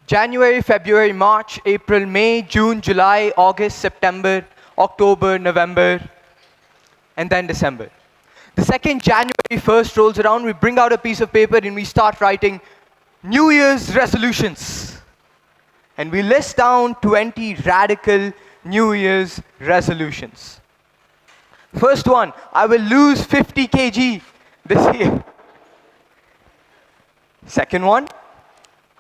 January, February, March, April, May, June, July, August, September, October, November, and then December. The second January 1st rolls around, we bring out a piece of paper and we start writing New Year's resolutions. And we list down 20 radical New Year's resolutions. First one, I will lose 50 kg this year. Second one,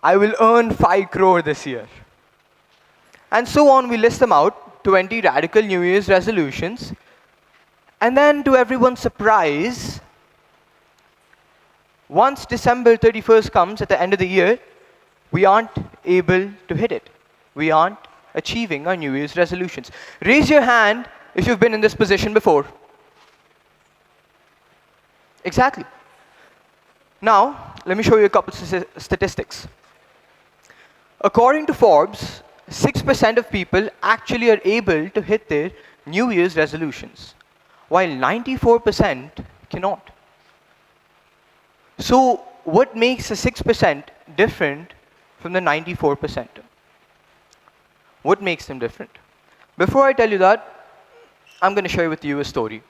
I will earn 5 crore this year. And so on, we list them out, 20 radical New Year's resolutions. And then to everyone's surprise, once December 31st comes at the end of the year, we aren't able to hit it. We aren't achieving our New Year's resolutions. Raise your hand if you've been in this position before. Exactly. Now, let me show you a couple of statistics. According to Forbes, 6% of people actually are able to hit their New Year's resolutions, while 94% cannot. So, what makes the 6% different from the 94%? What makes them different? Before I tell you that, I'm going to share with you a story.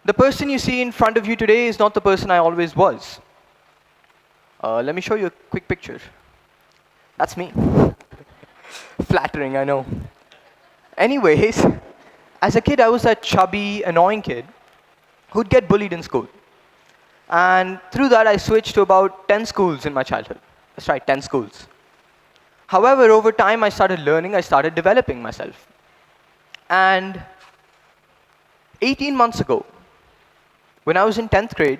The person you see in front of you today is not the person I always was. Let me show you a quick picture. That's me. Flattering, I know. Anyways, as a kid, I was that chubby, annoying kid who'd get bullied in school. And through that, I switched to about 10 schools in my childhood. That's right, 10 schools. However, over time, I started learning, I started developing myself. And 18 months ago, when I was in 10th grade,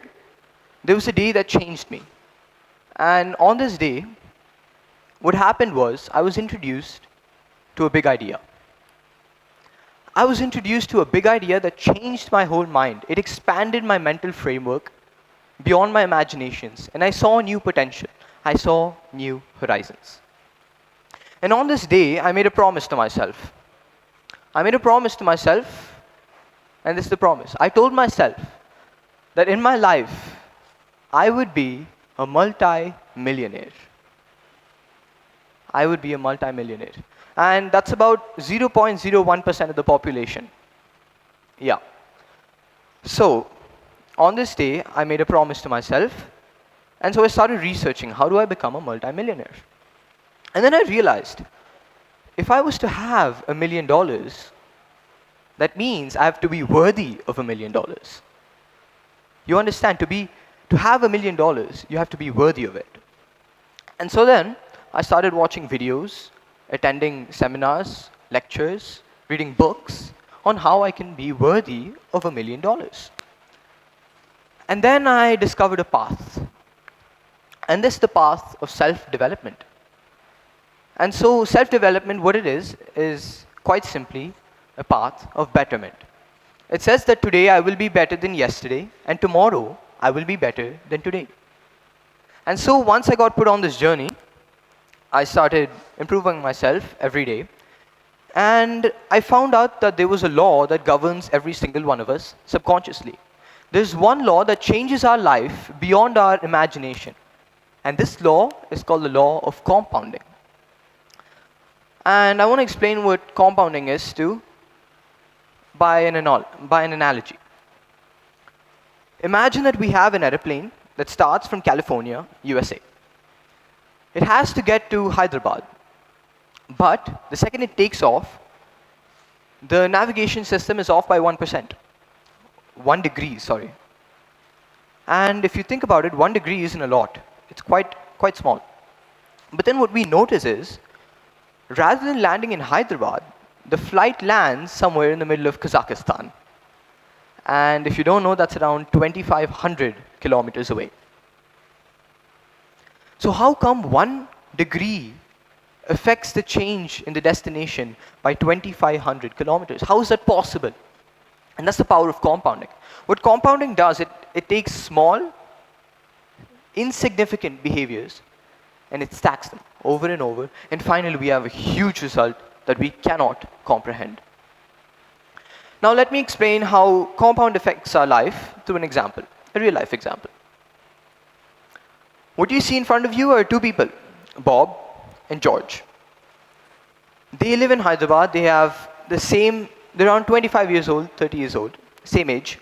there was a day that changed me. And on this day, what happened was I was introduced to a big idea. I was introduced to a big idea that changed my whole mind. It expanded my mental framework beyond my imaginations, and I saw new potential. I saw new horizons. And on this day, I made a promise to myself. And this is the promise. I told myself that in my life, I would be a multi-millionaire. I would be a multi-millionaire. And that's about 0.01% of the population. Yeah. So, on this day, I made a promise to myself. And so I started researching, how do I become a multi-millionaire? And then I realized, if I was to have $1 million, that means I have to be worthy of $1 million. You understand, to have $1 million, you have to be worthy of it. And so then, I started watching videos, attending seminars, lectures, reading books on how I can be worthy of $1 million. And then I discovered a path. And this is the path of self-development. And so self-development, what it is quite simply a path of betterment. It says that today I will be better than yesterday, and tomorrow I will be better than today. And so once I got put on this journey, I started improving myself every day. And I found out that there was a law that governs every single one of us subconsciously. There's one law that changes our life beyond our imagination. And this law is called the law of compounding. And I want to explain what compounding is by an analogy. Imagine that we have an airplane that starts from California, USA. It has to get to Hyderabad. But the second it takes off, the navigation system is off by 1%. 1 degree, sorry. And if you think about it, 1 degree isn't a lot. It's quite small. But then what we notice is, rather than landing in Hyderabad, the flight lands somewhere in the middle of Kazakhstan. And if you don't know, that's around 2,500 kilometers away. So how come 1 degree affects the change in the destination by 2,500 kilometers? How is that possible? And that's the power of compounding. What compounding does, it takes small, insignificant behaviors and it stacks them over and over, and finally we have a huge result that we cannot comprehend. Now let me explain how compound affects our life through an example, a real life example. What you see in front of you are 2 people. Bob and George. They live in Hyderabad. They have the same, they're around 25 years old, 30 years old, same age.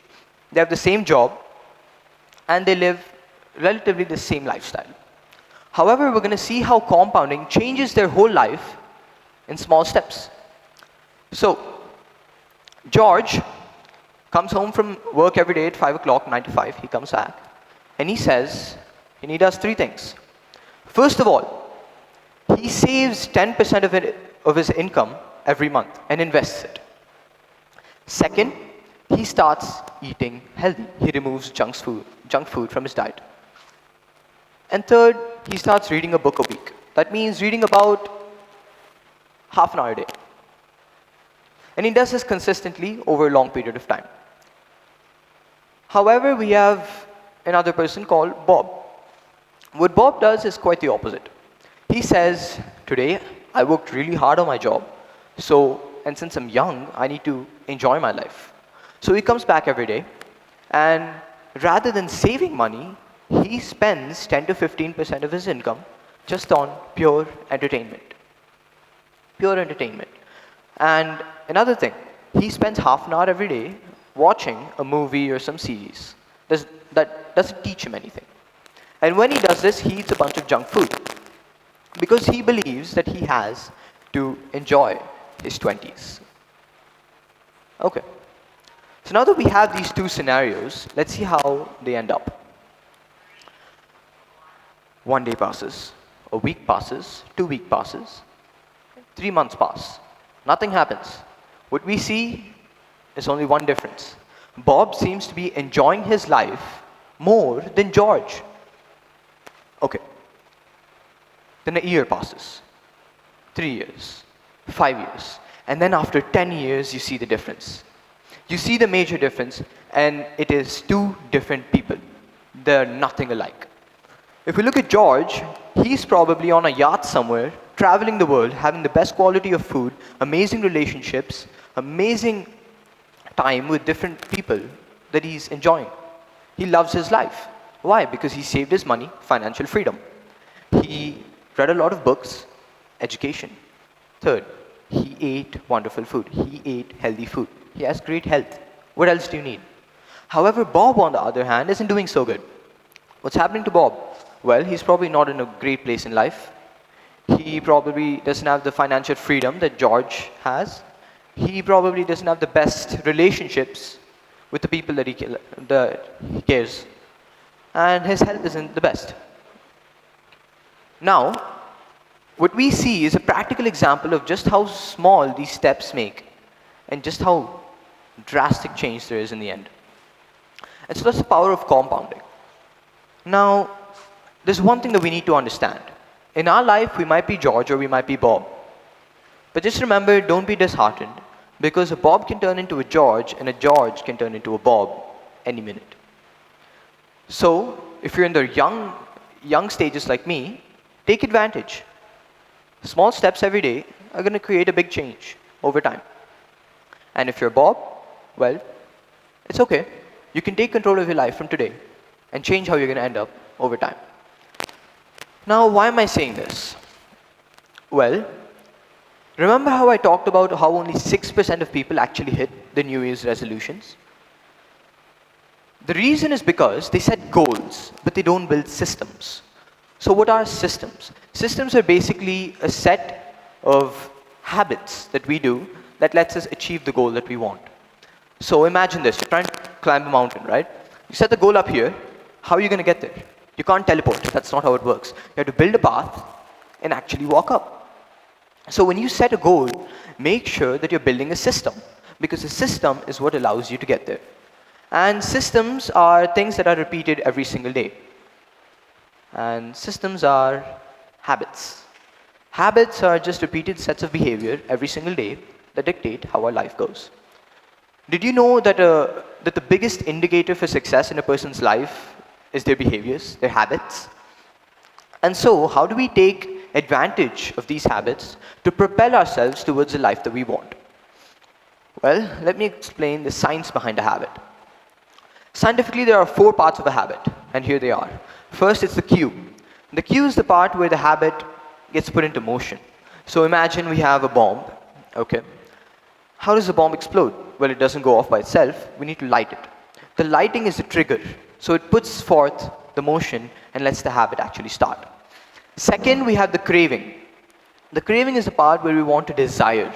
They have the same job and they live relatively the same lifestyle. However, we're going to see how compounding changes their whole life in small steps. So, George comes home from work every day at 5 o'clock, 9 to 5. He comes back and he says, and he does three things. First of all, he saves 10% of his income every month and invests it. Second, he starts eating healthy. He removes junk food from his diet. And third, he starts reading a book a week. That means reading about half an hour a day. And he does this consistently over a long period of time. However, we have another person called Bob. What Bob does is quite the opposite. He says, today I worked really hard on my job. And since I'm young, I need to enjoy my life. So he comes back every day, and rather than saving money, he spends 10 to 15% of his income just on pure entertainment. Pure entertainment. And another thing, he spends half an hour every day watching a movie or some series that doesn't teach him anything. And when he does this, he eats a bunch of junk food because he believes that he has to enjoy his 20s. Okay. So now that we have these two scenarios, let's see how they end up. 1 day passes, a week passes, 2 weeks passes, 3 months pass. Nothing happens. What we see is only one difference. Bob seems to be enjoying his life more than George. Okay. Then a year passes, 3 years, 5 years, and then after 10 years, you see the difference. You see the major difference, and it is two different people. They're nothing alike. If we look at George, he's probably on a yacht somewhere, traveling the world, having the best quality of food, amazing relationships, amazing time with different people that he's enjoying. He loves his life. Why? Because he saved his money, financial freedom. He read a lot of books, education. Third, he ate wonderful food. He ate healthy food. He has great health. What else do you need? However, Bob, on the other hand, isn't doing so good. What's happening to Bob? Well, he's probably not in a great place in life. He probably doesn't have the financial freedom that George has. He probably doesn't have the best relationships with the people that he cares. And his health isn't the best. Now, what we see is a practical example of just how small these steps make and just how drastic change there is in the end. And so that's the power of compounding. Now, there's one thing that we need to understand. In our life, we might be George or we might be Bob. But just remember, don't be disheartened, because a Bob can turn into a George and a George can turn into a Bob any minute. So, if you're in the young stages like me, take advantage. Small steps every day are going to create a big change over time. And if you're Bob, well, it's okay. You can take control of your life from today and change how you're going to end up over time. Now, why am I saying this? Well, remember how I talked about how only 6% of people actually hit the New Year's resolutions? The reason is because they set goals, but they don't build systems. So what are systems? Systems are basically a set of habits that we do that lets us achieve the goal that we want. So imagine this, you're trying to climb a mountain, right? You set the goal up here, how are you going to get there? You can't teleport, that's not how it works. You have to build a path and actually walk up. So when you set a goal, make sure that you're building a system, because a system is what allows you to get there. And systems are things that are repeated every single day. And systems are habits. Habits are just repeated sets of behavior every single day that dictate how our life goes. Did you know that the biggest indicator for success in a person's life is their behaviors, their habits? And so, how do we take advantage of these habits to propel ourselves towards the life that we want? Well, let me explain the science behind a habit. Scientifically, there are 4 parts of a habit, and here they are. First, it's the cue. The cue is the part where the habit gets put into motion. So imagine we have a bomb, okay? How does the bomb explode? Well, it doesn't go off by itself. We need to light it. The lighting is the trigger. So it puts forth the motion and lets the habit actually start. Second, we have the craving. The craving is the part where we want to desire.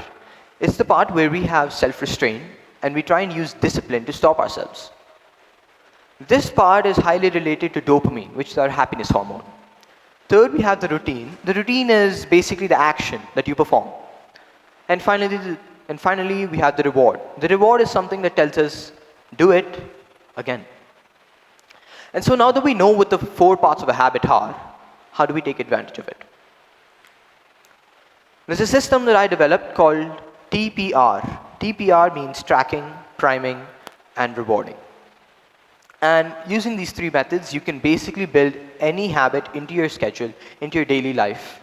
It's the part where we have self-restraint and we try and use discipline to stop ourselves. This part is highly related to dopamine, which is our happiness hormone. Third, we have the routine. The routine is basically the action that you perform. And finally, we have the reward. The reward is something that tells us, do it again. And so now that we know what the 4 parts of a habit are, how do we take advantage of it? There's a system that I developed called TPR. TPR means tracking, priming, and rewarding. And using these 3 methods, you can basically build any habit into your schedule, into your daily life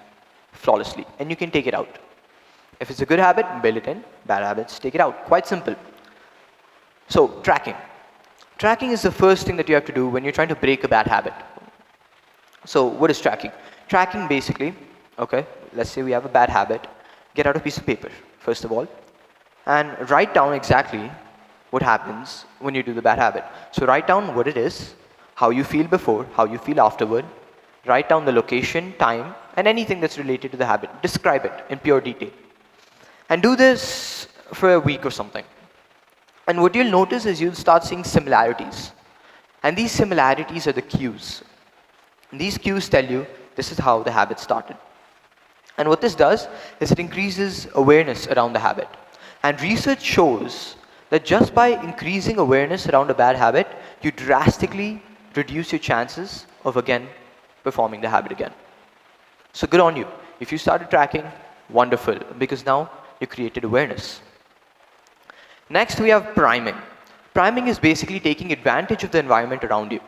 flawlessly. And you can take it out. If it's a good habit, build it in. Bad habits, take it out. Quite simple. So, tracking. Tracking is the first thing that you have to do when you're trying to break a bad habit. So, what is tracking? Tracking basically, okay, let's say we have a bad habit. Get out a piece of paper, first of all, and write down exactly what happens when you do the bad habit. So write down what it is, how you feel before, how you feel afterward. Write down the location, time, and anything that's related to the habit. Describe it in pure detail. And do this for a week or something. And what you'll notice is you'll start seeing similarities. And these similarities are the cues. And these cues tell you this is how the habit started. And what this does is it increases awareness around the habit. And research shows that just by increasing awareness around a bad habit, you drastically reduce your chances of again performing the habit again. So good on you. If you started tracking, wonderful, because now you created awareness. Next, we have priming. Priming is basically taking advantage of the environment around you.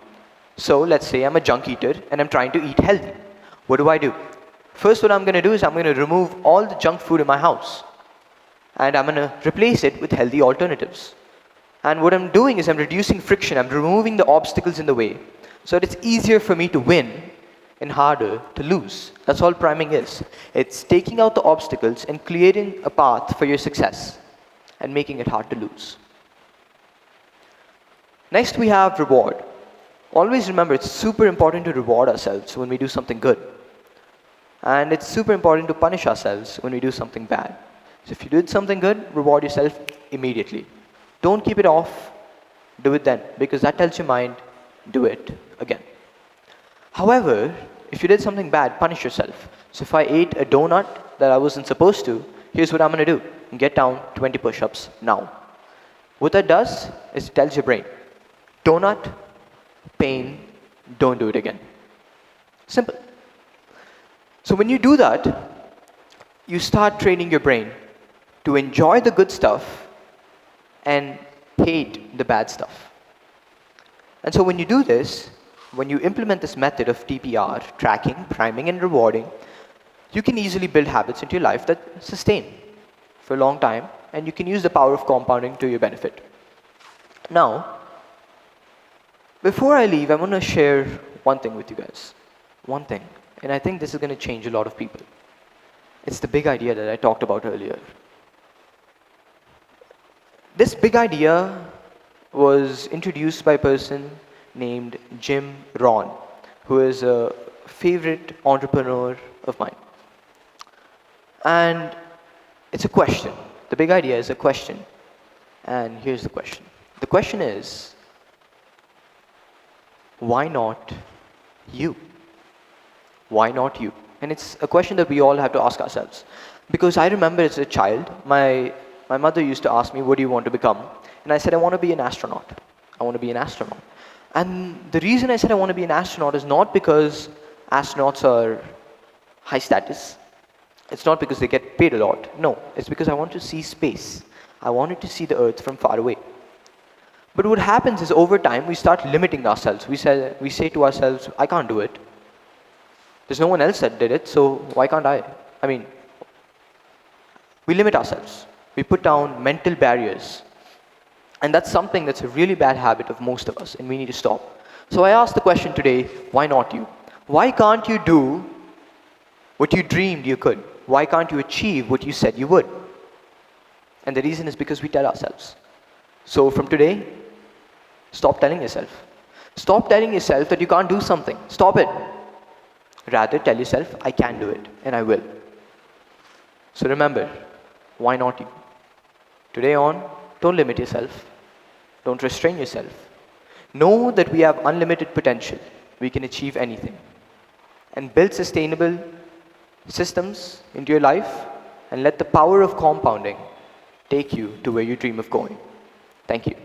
So let's say I'm a junk eater and I'm trying to eat healthy. What do? First, what I'm going to do is I'm going to remove all the junk food in my house. And I'm going to replace it with healthy alternatives. And what I'm doing is I'm reducing friction. I'm removing the obstacles in the way so that it's easier for me to win and harder to lose. That's all priming is. It's taking out the obstacles and creating a path for your success and making it hard to lose. Next, we have reward. Always remember, it's super important to reward ourselves when we do something good. And it's super important to punish ourselves when we do something bad. So if you did something good, reward yourself immediately. Don't keep it off, do it then, because that tells your mind, do it again. However, if you did something bad, punish yourself. So if I ate a donut that I wasn't supposed to, here's what I'm going to do. Get down 20 push-ups now. What that does is it tells your brain, donut, pain, don't do it again. Simple. So when you do that, you start training your brain to enjoy the good stuff and hate the bad stuff. And so when you do this, when you implement this method of TPR, tracking, priming, and rewarding, you can easily build habits into your life that sustain for a long time, and you can use the power of compounding to your benefit. Now, before I leave, I want to share one thing with you guys. One thing. And I think this is going to change a lot of people. It's the big idea that I talked about earlier. This big idea was introduced by a person named Jim Rohn, who is a favorite entrepreneur of mine. And it's a question. The big idea is a question. And here's the question. The question is, why not you? Why not you? And it's a question that we all have to ask ourselves. Because I remember as a child, my mother used to ask me, what do you want to become? And I said, I want to be an astronaut. I want to be an astronaut. And the reason I said I want to be an astronaut is not because astronauts are high status. It's not because they get paid a lot. No, it's because I want to see space. I wanted to see the Earth from far away. But what happens is over time, we start limiting ourselves. We say to ourselves, I can't do it. There's no one else that did it, so why can't I? I mean, we limit ourselves. We put down mental barriers. And that's something that's a really bad habit of most of us, and we need to stop. So I asked the question today, why not you? Why can't you do What you dreamed you could. Why can't you achieve what you said you would? And the reason is because we tell ourselves. So from today, stop telling yourself. Stop telling yourself that you can't do something. Stop it. Rather, tell yourself, I can do it, and I will. So remember, why not you? Today on, don't limit yourself. Don't restrain yourself. Know that we have unlimited potential. We can achieve anything. And build sustainable systems into your life, and let the power of compounding take you to where you dream of going. Thank you.